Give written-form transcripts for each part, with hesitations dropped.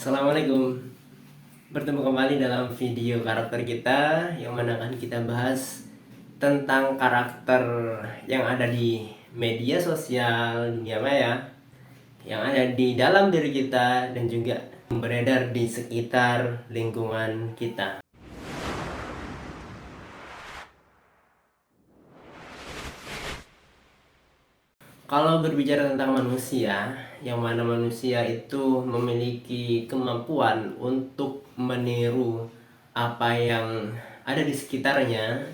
Assalamualaikum. Bertemu kembali dalam video karakter kita, yang mana akan kita bahas tentang karakter yang ada di media sosial, dunia maya, yang ada di dalam diri kita dan juga beredar di sekitar lingkungan kita. Kalau berbicara tentang manusia, yang mana manusia itu memiliki kemampuan untuk meniru apa yang ada di sekitarnya,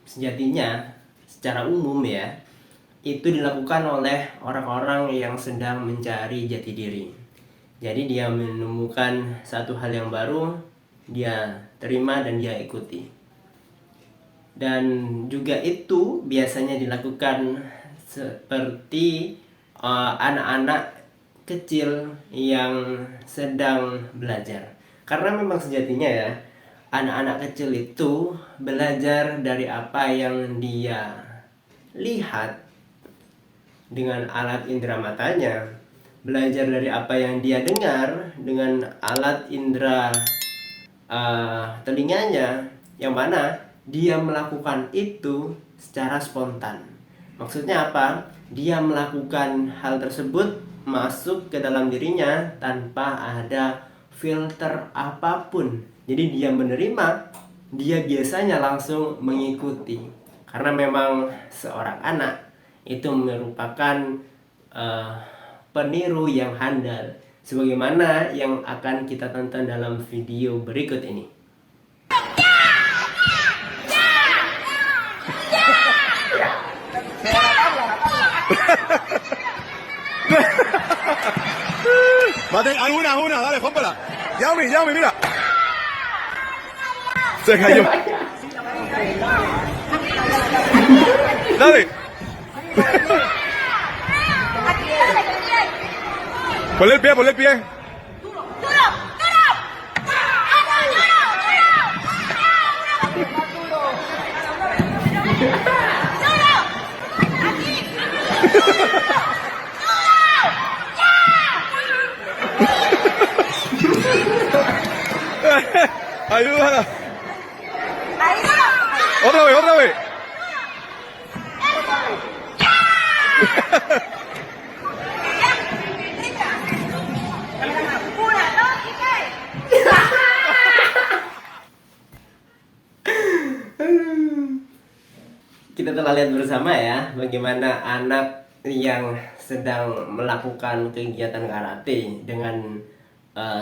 sejatinya secara umum ya, itu dilakukan oleh orang-orang yang sedang mencari jati diri. Jadi dia menemukan satu hal yang baru, dia terima dan dia ikuti. Dan juga itu biasanya dilakukan seperti anak-anak kecil yang sedang belajar. Karena memang sejatinya ya, anak-anak kecil itu belajar dari apa yang dia lihat dengan alat indera matanya, belajar dari apa yang dia dengar dengan alat indera telinganya, yang mana dia melakukan itu secara spontan. Maksudnya apa? Dia melakukan hal tersebut masuk ke dalam dirinya tanpa ada filter apapun. Jadi dia menerima, dia biasanya langsung mengikuti. Karena memang seorang anak itu merupakan peniru yang handal, sebagaimana yang akan kita tonton dalam video berikut ini. Mate, una, dale, pómpala. Yami, mira. Se cayó. Dale. Ponle el pie. Ayúdala. Otra vez. Kita telah lihat bersama ya, bagaimana anak yang sedang melakukan kegiatan karate dengan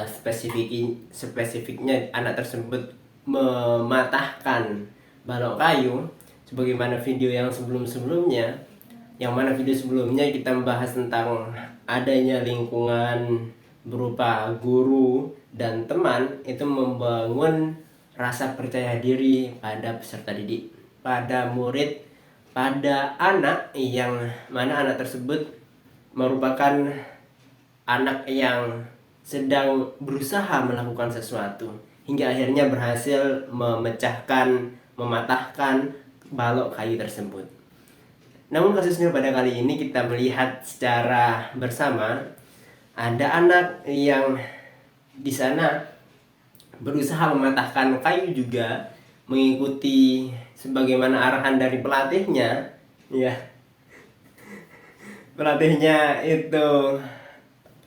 spesifiknya anak tersebut mematahkan balok kayu, sebagaimana video yang sebelumnya, yang mana video sebelumnya kita membahas tentang adanya lingkungan berupa guru dan teman itu membangun rasa percaya diri pada peserta didik, pada murid, pada anak, yang mana anak tersebut merupakan anak yang sedang berusaha melakukan sesuatu hingga akhirnya berhasil mematahkan balok kayu tersebut. Namun kasusnya pada kali ini kita melihat secara bersama, ada anak yang di sana berusaha mematahkan kayu juga, mengikuti sebagaimana arahan dari pelatihnya ya. Pelatihnya itu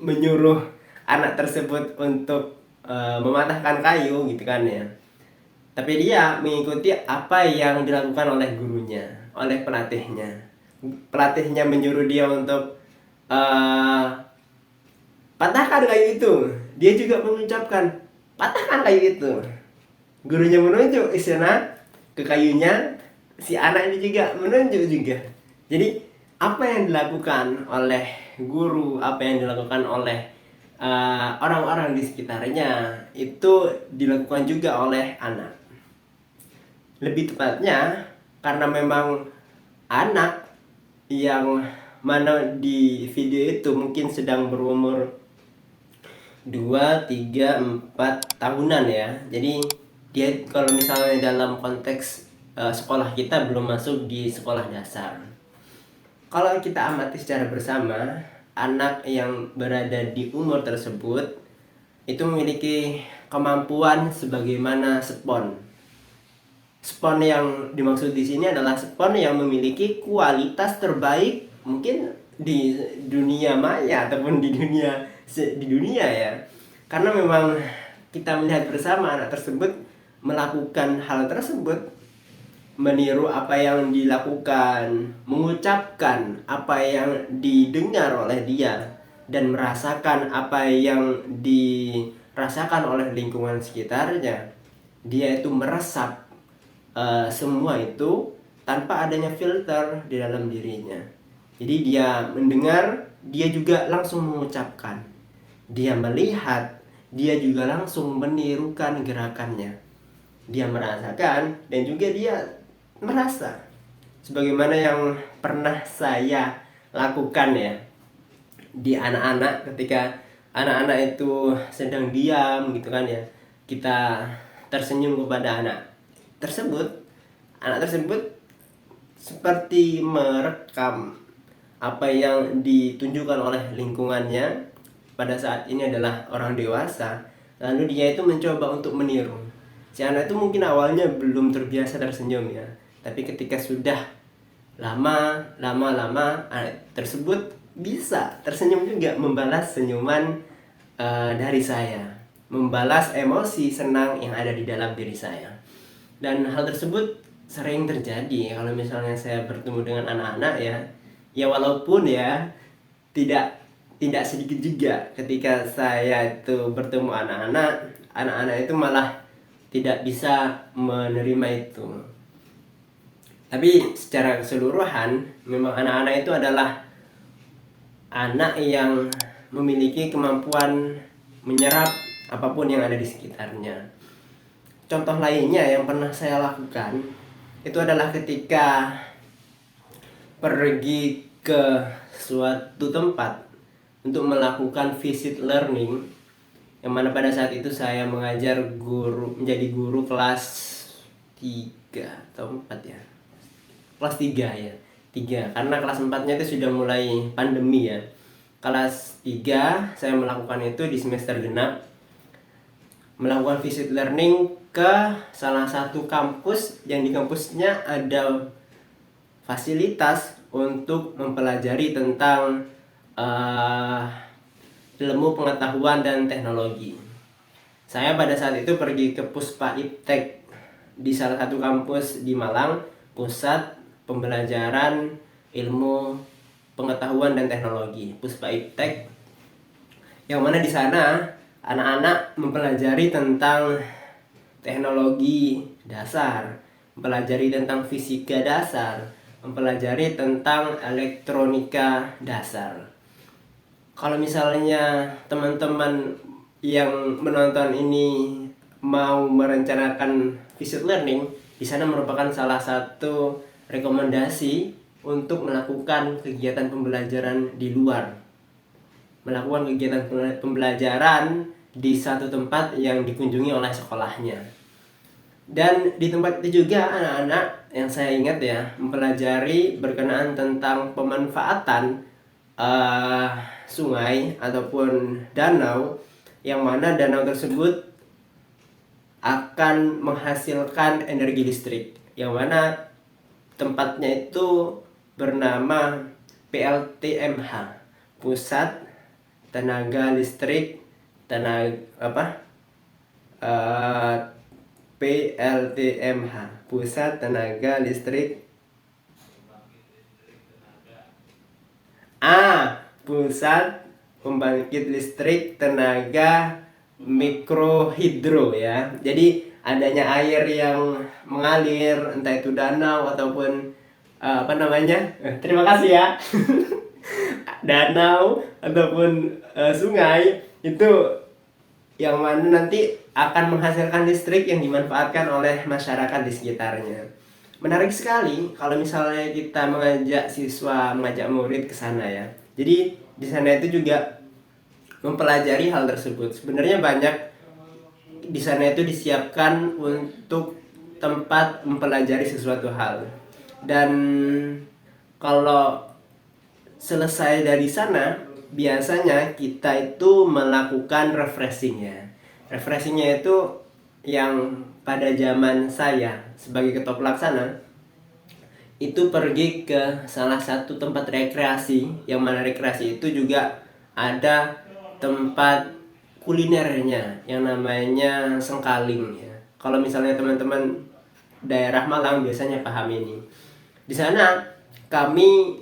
menyuruh anak tersebut untuk mematahkan kayu gitu kan ya. Tapi dia mengikuti apa yang dilakukan oleh gurunya, oleh pelatihnya. Pelatihnya menyuruh dia untuk patahkan kayu itu, dia juga mengucapkan patahkan kayu itu. Gurunya menunjuk ke sana, ke kayunya, si anak ini juga menunjuk juga. Jadi apa yang dilakukan oleh guru, apa yang dilakukan oleh orang-orang di sekitarnya, itu dilakukan juga oleh anak. Lebih tepatnya karena memang anak yang mana di video itu mungkin sedang berumur 2, 3, 4 tahunan ya. Jadi dia kalau misalnya dalam konteks sekolah kita belum masuk di sekolah dasar. Kalau kita amati secara bersama, anak yang berada di umur tersebut itu memiliki kemampuan sebagaimana spons. Spons yang dimaksud di sini adalah spons yang memiliki kualitas terbaik mungkin di dunia maya ataupun di dunia ya. Karena memang kita melihat bersama anak tersebut melakukan hal tersebut, meniru apa yang dilakukan, mengucapkan apa yang didengar oleh dia, dan merasakan apa yang dirasakan oleh lingkungan sekitarnya. Dia itu meresap semua itu tanpa adanya filter di dalam dirinya. Jadi dia mendengar, dia juga langsung mengucapkan. Dia melihat, dia juga langsung menirukan gerakannya. Dia merasakan dan juga dia merasa. Sebagaimana yang pernah saya lakukan ya di anak-anak, ketika anak-anak itu sedang diam gitu kan ya, kita tersenyum kepada anak tersebut seperti merekam apa yang ditunjukkan oleh lingkungannya pada saat ini adalah orang dewasa, lalu dia itu mencoba untuk meniru. Si anak itu mungkin awalnya belum terbiasa tersenyum ya, tapi ketika sudah lama anak tersebut bisa tersenyum juga, membalas senyuman dari saya, membalas emosi senang yang ada di dalam diri saya. Dan hal tersebut sering terjadi kalau misalnya saya bertemu dengan anak-anak ya walaupun ya tidak sedikit juga ketika saya itu bertemu anak-anak itu malah tidak bisa menerima itu. Tapi secara keseluruhan memang anak-anak itu adalah anak yang memiliki kemampuan menyerap apapun yang ada di sekitarnya. Contoh lainnya yang pernah saya lakukan itu adalah ketika pergi ke suatu tempat untuk melakukan visit learning, yang mana pada saat itu saya menjadi guru kelas 3 atau 4 ya. Kelas 3 ya. 3 karena kelas 4-nya itu sudah mulai pandemi ya. Kelas 3 saya melakukan itu di semester genap, melakukan visit learning ke salah satu kampus yang di kampusnya ada fasilitas untuk mempelajari tentang ilmu pengetahuan dan teknologi. Saya pada saat itu pergi ke Puspa Iptek di salah satu kampus di Malang, pusat pembelajaran ilmu pengetahuan dan teknologi, Puspa Iptek, yang mana di sana anak-anak mempelajari tentang teknologi dasar, mempelajari tentang fisika dasar, mempelajari tentang elektronika dasar. Kalau misalnya teman-teman yang menonton ini mau merencanakan visit learning, di sana merupakan salah satu rekomendasi untuk melakukan kegiatan pembelajaran di luar, melakukan kegiatan pembelajaran di satu tempat yang dikunjungi oleh sekolahnya. Dan di tempat itu juga anak-anak yang saya ingat ya mempelajari berkenaan tentang pemanfaatan sungai ataupun danau, yang mana danau tersebut akan menghasilkan energi listrik, yang mana tempatnya itu bernama PLTMH, Pusat Tenaga Listrik PLTMH, Pusat Tenaga Listrik Pusat Pembangkit Listrik Tenaga Mikrohidro ya. Jadi adanya air yang mengalir, entah itu danau ataupun terima kasih ya danau ataupun sungai, itu yang mana nanti akan menghasilkan listrik yang dimanfaatkan oleh masyarakat di sekitarnya. Menarik sekali kalau misalnya kita mengajak murid ke sana ya. Jadi di sana itu juga mempelajari hal tersebut. Sebenarnya banyak di sana itu disiapkan untuk tempat mempelajari sesuatu hal. Dan kalau selesai dari sana, biasanya kita itu melakukan refreshingnya. Refreshingnya itu yang pada zaman saya sebagai ketua pelaksana itu pergi ke salah satu tempat rekreasi, yang mana rekreasi itu juga ada tempat kulinernya yang namanya Sengkaling ya. Kalau misalnya teman-teman daerah Malang biasanya paham ini. Di sana kami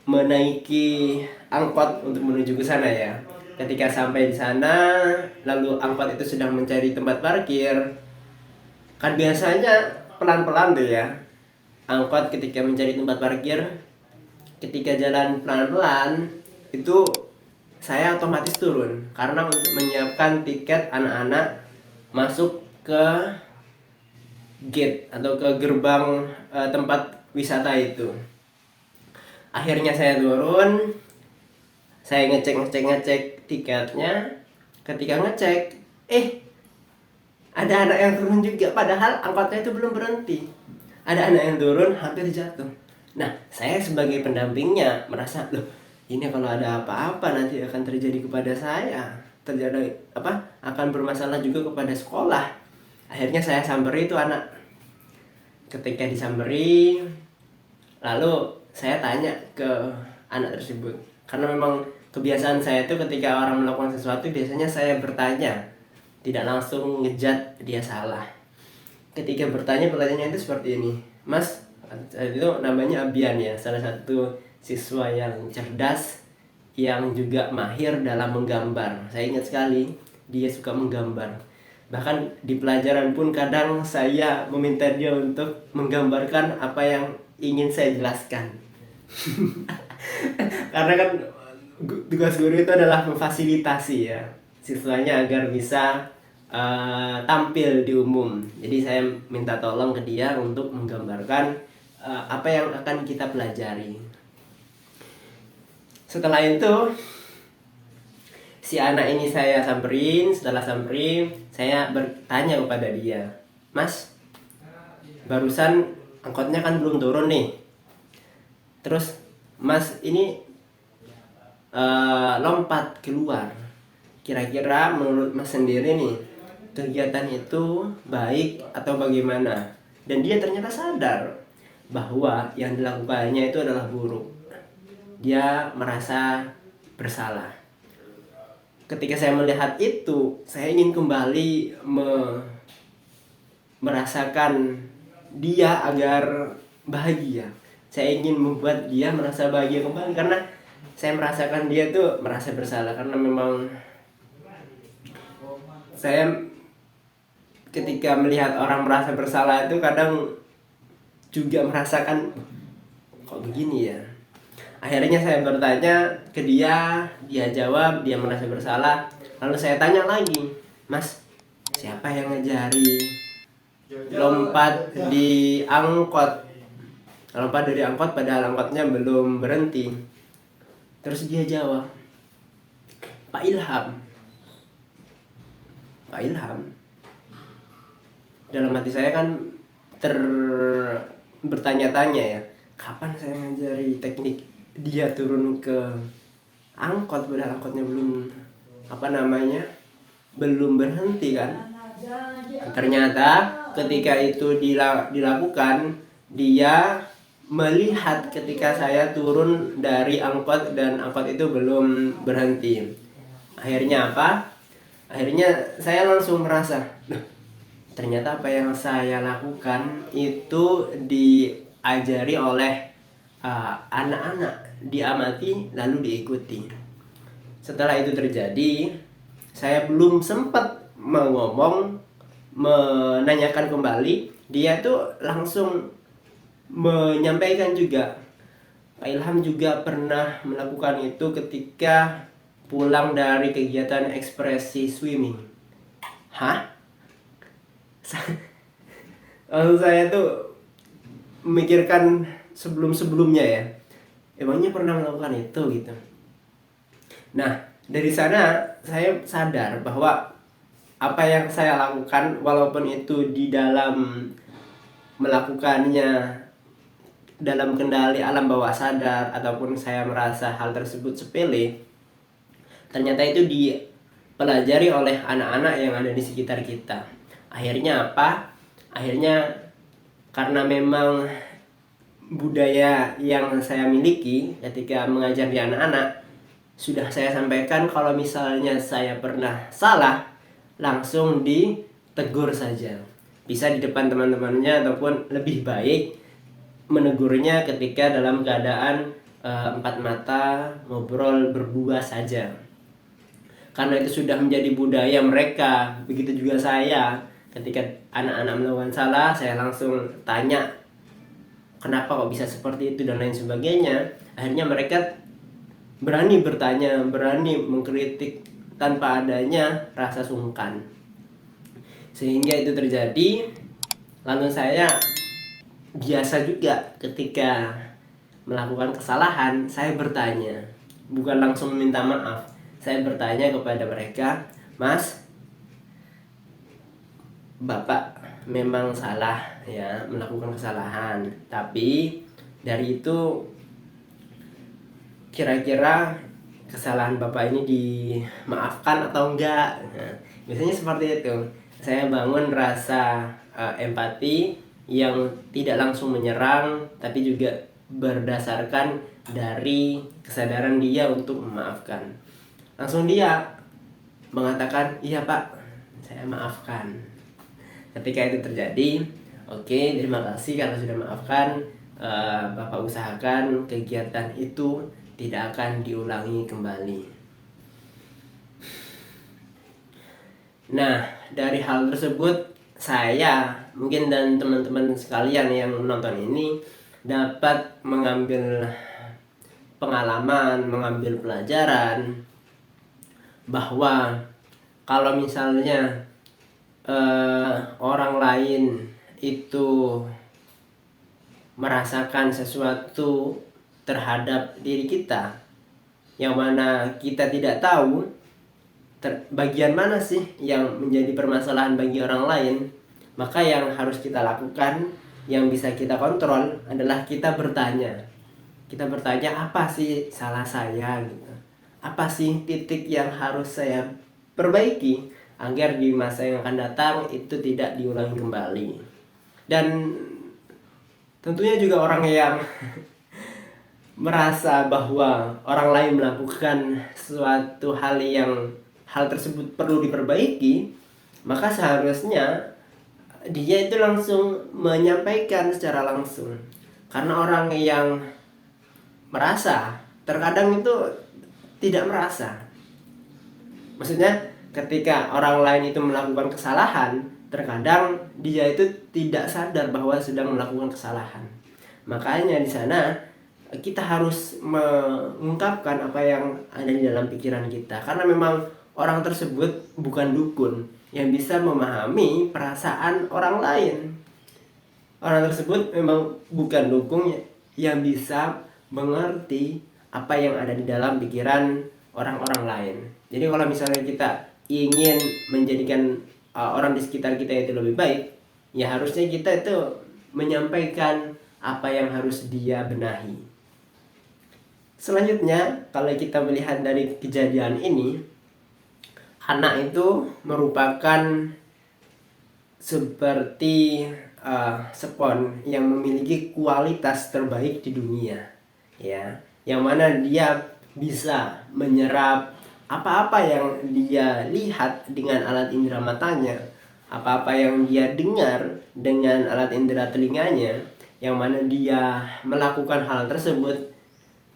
menaiki angkot untuk menuju ke sana ya. Ketika sampai di sana, lalu angkot itu sedang mencari tempat parkir. Kan biasanya pelan-pelan tuh ya. Angkot ketika mencari tempat parkir, ketika jalan pelan-pelan, itu saya otomatis turun karena untuk menyiapkan tiket anak-anak masuk ke gate atau ke gerbang tempat wisata itu. Akhirnya saya turun, saya ngecek tiketnya. Ketika ngecek, ada anak yang turun juga, padahal angkotnya itu belum berhenti. Ada anak yang turun hampir jatuh. Nah, saya sebagai pendampingnya merasa, loh, ini kalau ada apa-apa nanti akan terjadi kepada saya, akan bermasalah juga kepada sekolah. Akhirnya saya samperi itu anak. Ketika disamperi, lalu saya tanya ke anak tersebut, karena memang kebiasaan saya itu ketika orang melakukan sesuatu biasanya saya bertanya, tidak langsung ngejat dia salah. Ketika bertanya, pertanyaannya itu seperti ini, Mas, itu namanya Abian ya, salah satu siswa yang cerdas yang juga mahir dalam menggambar. Saya ingat sekali dia suka menggambar. Bahkan di pelajaran pun kadang saya meminta dia untuk menggambarkan apa yang ingin saya jelaskan. Karena kan tugas guru itu adalah memfasilitasi ya siswanya agar bisa tampil di umum. Jadi saya minta tolong ke dia untuk menggambarkan apa yang akan kita pelajari. Setelah itu si anak ini saya samperin. Setelah samperin, saya bertanya kepada dia, Mas, barusan angkotnya kan belum turun nih. Terus Mas ini lompat keluar. Kira-kira menurut Mas sendiri nih, kegiatan itu baik atau bagaimana? Dan dia ternyata sadar bahwa yang dilakukannya itu adalah buruk. Dia merasa bersalah. Ketika saya melihat itu, saya ingin kembali merasakan dia agar bahagia. Saya ingin membuat dia merasa bahagia kembali, karena saya merasakan dia tuh merasa bersalah. Karena memang saya ketika melihat orang merasa bersalah itu kadang juga merasakan, kok begini ya. Akhirnya saya bertanya ke dia, dia jawab dia merasa bersalah. Lalu saya tanya lagi, Mas, siapa yang ngejari lompat di angkot? Lompat dari angkot padahal angkotnya belum berhenti. Terus dia jawab, Pak Ilham. Pak Ilham. Dalam hati saya kan bertanya-tanya ya, kapan saya ngajari teknik dia turun ke angkot padahal angkotnya belum berhenti kan. Ternyata ketika itu dilakukan, dia melihat ketika saya turun dari angkot dan angkot itu belum berhenti. Akhirnya apa? Akhirnya saya langsung merasa, ternyata apa yang saya lakukan itu diajari oleh anak-anak, diamati lalu diikuti. Setelah itu terjadi, saya belum sempat menanyakan kembali, dia tuh langsung menyampaikan juga, Pak Ilham juga pernah melakukan itu ketika pulang dari kegiatan ekspresi swimming. Hah? Lalu saya tuh memikirkan sebelumnya ya, emangnya pernah melakukan itu gitu. Nah, dari sana saya sadar bahwa apa yang saya lakukan, walaupun itu di dalam melakukannya dalam kendali alam bawah sadar ataupun saya merasa hal tersebut sepele, ternyata itu dipelajari oleh anak-anak yang ada di sekitar kita. Akhirnya apa? Akhirnya karena memang budaya yang saya miliki ketika mengajar di anak-anak, sudah saya sampaikan kalau misalnya saya pernah salah, langsung ditegur saja. Bisa di depan teman-temannya, ataupun lebih baik menegurnya ketika dalam keadaan empat mata, ngobrol berdua saja. Karena itu sudah menjadi budaya mereka. Begitu juga saya, ketika anak-anak melakukan salah, saya langsung tanya kenapa kok bisa seperti itu dan lain sebagainya. Akhirnya mereka berani bertanya, berani mengkritik tanpa adanya rasa sungkan, sehingga itu terjadi. Lalu saya biasa juga ketika melakukan kesalahan, saya bertanya, bukan langsung meminta maaf. Saya bertanya kepada mereka, "Mas, Bapak memang salah ya, melakukan kesalahan, tapi dari itu kira-kira kesalahan Bapak ini dimaafkan atau enggak?" Nah, biasanya seperti itu. Saya bangun rasa empati yang tidak langsung menyerang, tapi juga berdasarkan dari kesadaran dia untuk memaafkan. Langsung dia mengatakan, "Iya Pak, saya maafkan." Ketika itu terjadi, "Oke, terima kasih karena sudah maafkan. Bapak usahakan kegiatan itu tidak akan diulangi kembali." Nah, dari hal tersebut saya mungkin dan teman-teman sekalian yang menonton ini dapat mengambil pengalaman, mengambil pelajaran bahwa kalau misalnya orang lain itu merasakan sesuatu terhadap diri kita yang mana kita tidak tahu bagian mana sih yang menjadi permasalahan bagi orang lain, maka yang harus kita lakukan, yang bisa kita kontrol adalah kita bertanya. Kita bertanya, apa sih salah saya gitu? Apa sih titik yang harus saya perbaiki agar di masa yang akan datang itu tidak diulangi kembali. Dan tentunya juga orang yang merasa bahwa orang lain melakukan suatu hal tersebut perlu diperbaiki, maka seharusnya dia itu langsung menyampaikan secara langsung. Karena orang yang merasa terkadang itu tidak merasa. Maksudnya ketika orang lain itu melakukan kesalahan, terkadang dia itu tidak sadar bahwa sedang melakukan kesalahan. Makanya di sana kita harus mengungkapkan apa yang ada di dalam pikiran kita, karena memang orang tersebut bukan dukun yang bisa memahami perasaan orang lain. Orang tersebut memang bukan dukun yang bisa mengerti apa yang ada di dalam pikiran orang-orang lain. Jadi kalau misalnya kita ingin menjadikan orang di sekitar kita itu lebih baik, ya harusnya kita itu menyampaikan apa yang harus dia benahi. Selanjutnya, kalau kita melihat dari kejadian ini, anak itu merupakan seperti spons yang memiliki kualitas terbaik di dunia, ya, yang mana dia bisa menyerap apa-apa yang dia lihat dengan alat indera matanya, apa-apa yang dia dengar dengan alat indera telinganya, yang mana dia melakukan hal tersebut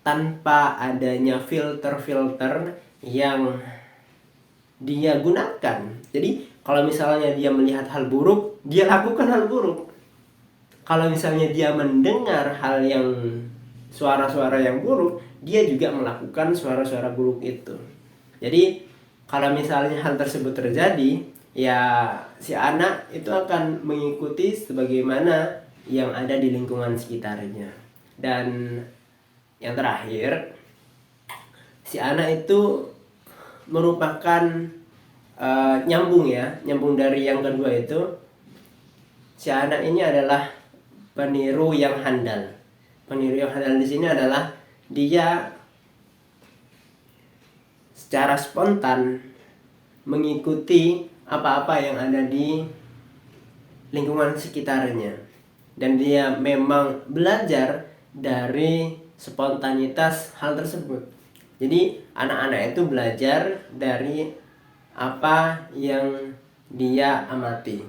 tanpa adanya filter-filter yang dia gunakan. Jadi kalau misalnya dia melihat hal buruk, dia lakukan hal buruk. Kalau misalnya dia mendengar hal yang suara-suara yang buruk, dia juga melakukan suara-suara buruk itu. Jadi kalau misalnya hal tersebut terjadi, ya si anak itu akan mengikuti sebagaimana yang ada di lingkungan sekitarnya. Dan yang terakhir, si anak itu merupakan nyambung dari yang kedua itu. Si anak ini adalah peniru yang handal. Peniru yang handal di sini adalah dia secara spontan mengikuti apa-apa yang ada di lingkungan sekitarnya, dan dia memang belajar dari spontanitas hal tersebut. Jadi anak-anak itu belajar dari apa yang dia amati,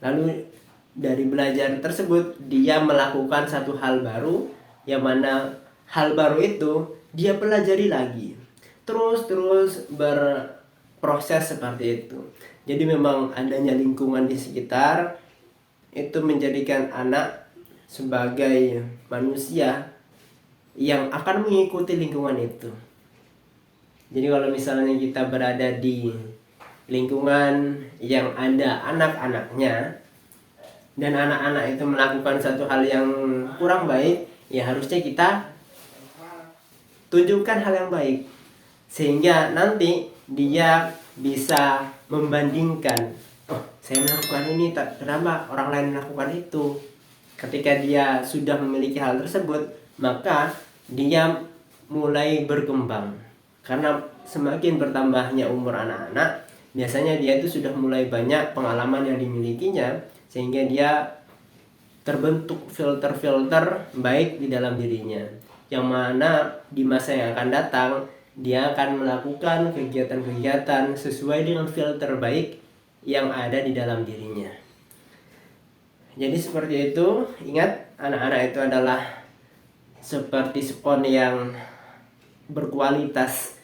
lalu dari belajar tersebut dia melakukan satu hal baru, yang mana hal baru itu dia pelajari lagi, terus berproses seperti itu. Jadi memang adanya lingkungan di sekitar itu menjadikan anak sebagai manusia yang akan mengikuti lingkungan itu. Jadi kalau misalnya kita berada di lingkungan yang ada anak-anaknya, dan anak-anak itu melakukan satu hal yang kurang baik, ya harusnya kita tunjukkan hal yang baik, sehingga nanti dia bisa membandingkan, oh saya melakukan ini, kenapa orang lain melakukan itu. Ketika dia sudah memiliki hal tersebut, maka dia mulai berkembang. Karena semakin bertambahnya umur anak-anak, biasanya dia itu sudah mulai banyak pengalaman yang dimilikinya, sehingga dia terbentuk filter-filter baik di dalam dirinya, yang mana di masa yang akan datang dia akan melakukan kegiatan-kegiatan sesuai dengan filter baik yang ada di dalam dirinya. Jadi seperti itu. Ingat, anak-anak itu adalah seperti spon yang berkualitas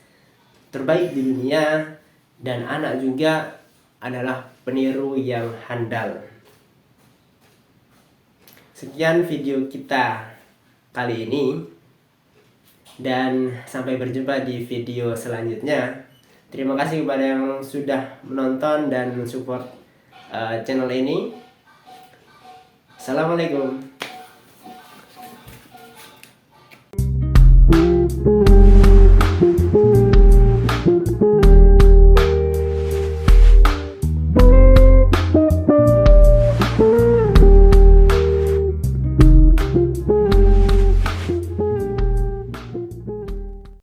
terbaik di dunia, dan anak juga adalah peniru yang handal. Sekian video kita kali ini, dan sampai berjumpa di video selanjutnya. Terima kasih kepada yang sudah menonton dan mensupport channel ini. Assalamualaikum.